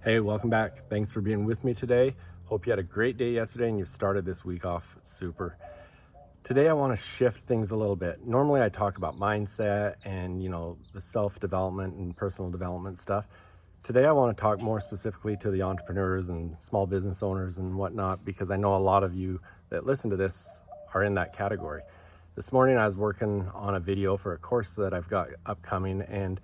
Hey, welcome back. Thanks for being with me today. Hope you had a great day yesterday and you've started this week off super. Today I want to shift things a little bit. Normally I talk about mindset and, the self-development and personal development stuff. Today I want to talk more specifically to the entrepreneurs and small business owners and whatnot, because I know a lot of you that listen to this are in that category. This morning I was working on a video for a course that I've got upcoming, and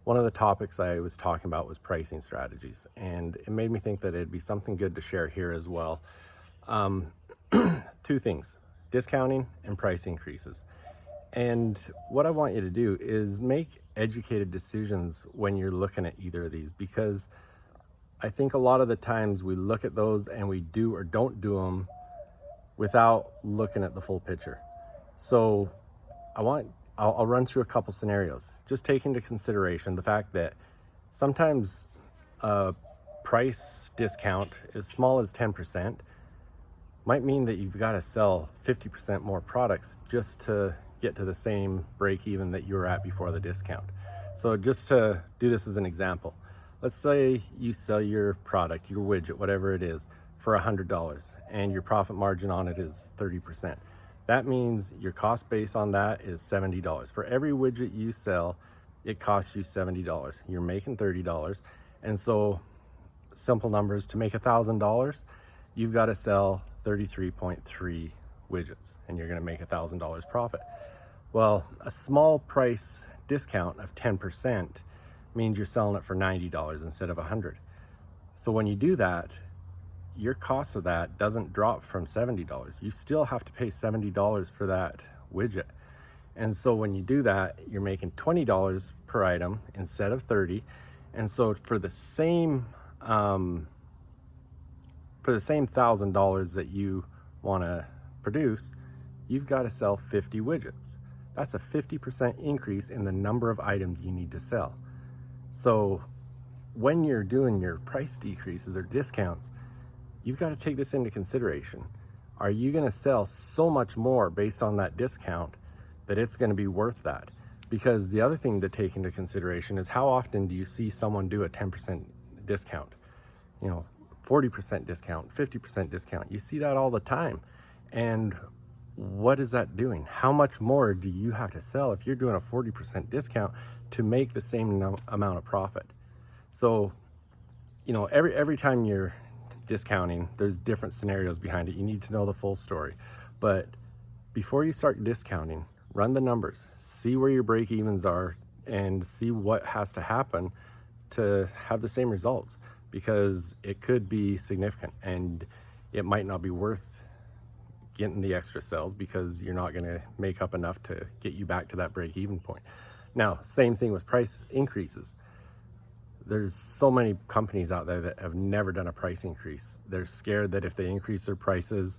one of the topics I was talking about was pricing strategies, and it made me think that it'd be something good to share here as well. Um, Two things: discounting and price increases. And what I want you to do is make educated decisions when you're looking at either of these, because I think a lot of the times we look at those and we do or don't do them without looking at the full picture. So I'll run through a couple scenarios. Just take into consideration the fact that sometimes a price discount as small as 10% might mean that you've got to sell 50% more products just to get to the same break even that you were at before the discount. So just to do this as an example, let's say you sell your product, your widget, whatever it is, for $100, and your profit margin on it is 30%. That means your cost base on that is $70. For every widget you sell, it costs you $70. You're making $30. And so, simple numbers, to make $1,000, you've got to sell 33.3 widgets, and you're going to make $1,000 profit. Well, a small price discount of 10% means you're selling it for $90 instead of $100. So when you do that, your cost of that doesn't drop from $70. You still have to pay $70 for that widget. And so when you do that, you're making $20 per item instead of 30. And so for the same $1,000 that you want to produce, you've got to sell 50 widgets. That's a 50% increase in the number of items you need to sell. So when you're doing your price decreases or discounts, you've got to take this into consideration. Are you going to sell so much more based on that discount that it's going to be worth that? Because the other thing to take into consideration is, how often do you see someone do a 10% discount? 40% discount, 50% discount. You see that all the time. And what is that doing? How much more do you have to sell if you're doing a 40% discount to make the same amount of profit? So, every time you're discounting, there's different scenarios behind it. You need to know the full story. But before you start discounting, run the numbers, see where your break evens are, and see what has to happen to have the same results, because it could be significant and it might not be worth getting the extra sales, because you're not going to make up enough to get you back to that break even point. Now, same thing with price increases. There's so many companies out there that have never done a price increase. They're scared that if they increase their prices,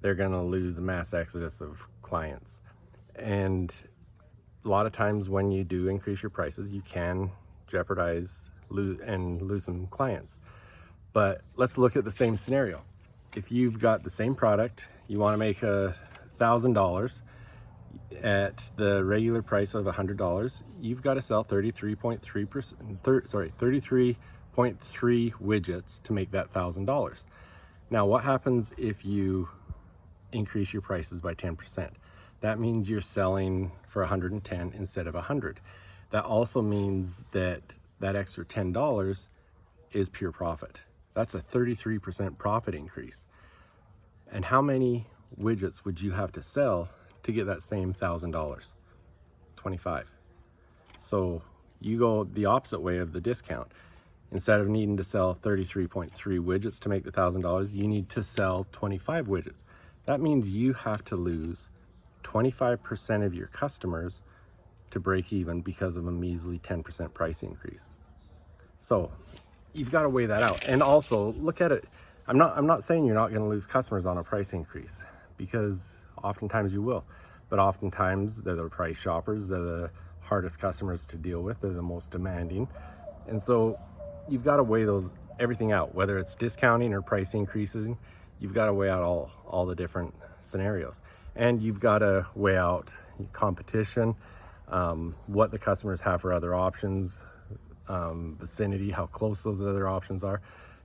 they're going to lose a mass exodus of clients. And a lot of times when you do increase your prices, you can jeopardize and lose some clients. But let's look at the same scenario. If you've got the same product, you want to make $1,000 at the regular price of $100, you've got to sell 33.3 widgets to make that $1,000. Now, what happens if you increase your prices by 10%? That means you're selling for 110 instead of 100. That also means that extra $10 is pure profit. That's a 33% profit increase. And how many widgets would you have to sell to get that same $1,000? 25. So you go the opposite way of the discount. Instead of needing to sell 33.3 widgets to make the $1,000, you need to sell 25 widgets. That means you have to lose 25% of your customers to break even because of a measly 10% price increase. So you've got to weigh that out. And also look at it. I'm not saying you're not going to lose customers on a price increase, because oftentimes you will. But oftentimes they're the price shoppers, they're the hardest customers to deal with, they're the most demanding. And so you've got to weigh everything out, whether it's discounting or price increasing. You've got to weigh out all the different scenarios. And you've got to weigh out competition, what the customers have for other options, vicinity, how close those other options are.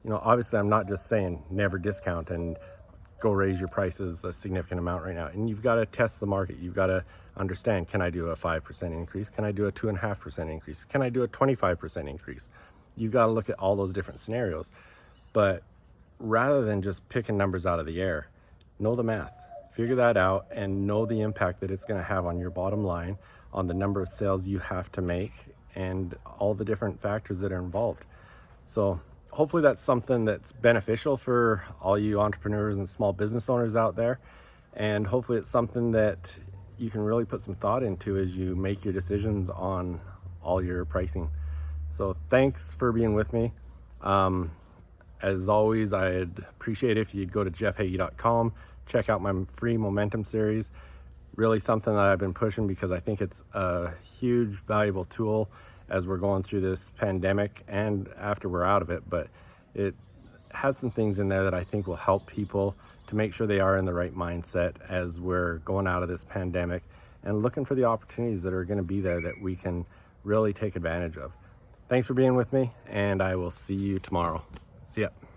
Obviously I'm not just saying never discount and go raise your prices a significant amount right now. And you've got to test the market. You've got to understand, can I do a 5% increase? Can I do a 2.5% increase? Can I do a 25% increase? You've got to look at all those different scenarios. But rather than just picking numbers out of the air, know the math, figure that out, and know the impact that it's going to have on your bottom line, on the number of sales you have to make, and all the different factors that are involved. So hopefully that's something that's beneficial for all you entrepreneurs and small business owners out there. And hopefully it's something that you can really put some thought into as you make your decisions on all your pricing. So thanks for being with me. As always, I'd appreciate if you'd go to jeffhagee.com, check out my free Momentum series. Really something that I've been pushing because I think it's a huge, valuable tool as we're going through this pandemic and after we're out of it. But it has some things in there that I think will help people to make sure they are in the right mindset as we're going out of this pandemic and looking for the opportunities that are going to be there that we can really take advantage of. Thanks for being with me, and I will see you tomorrow. See ya.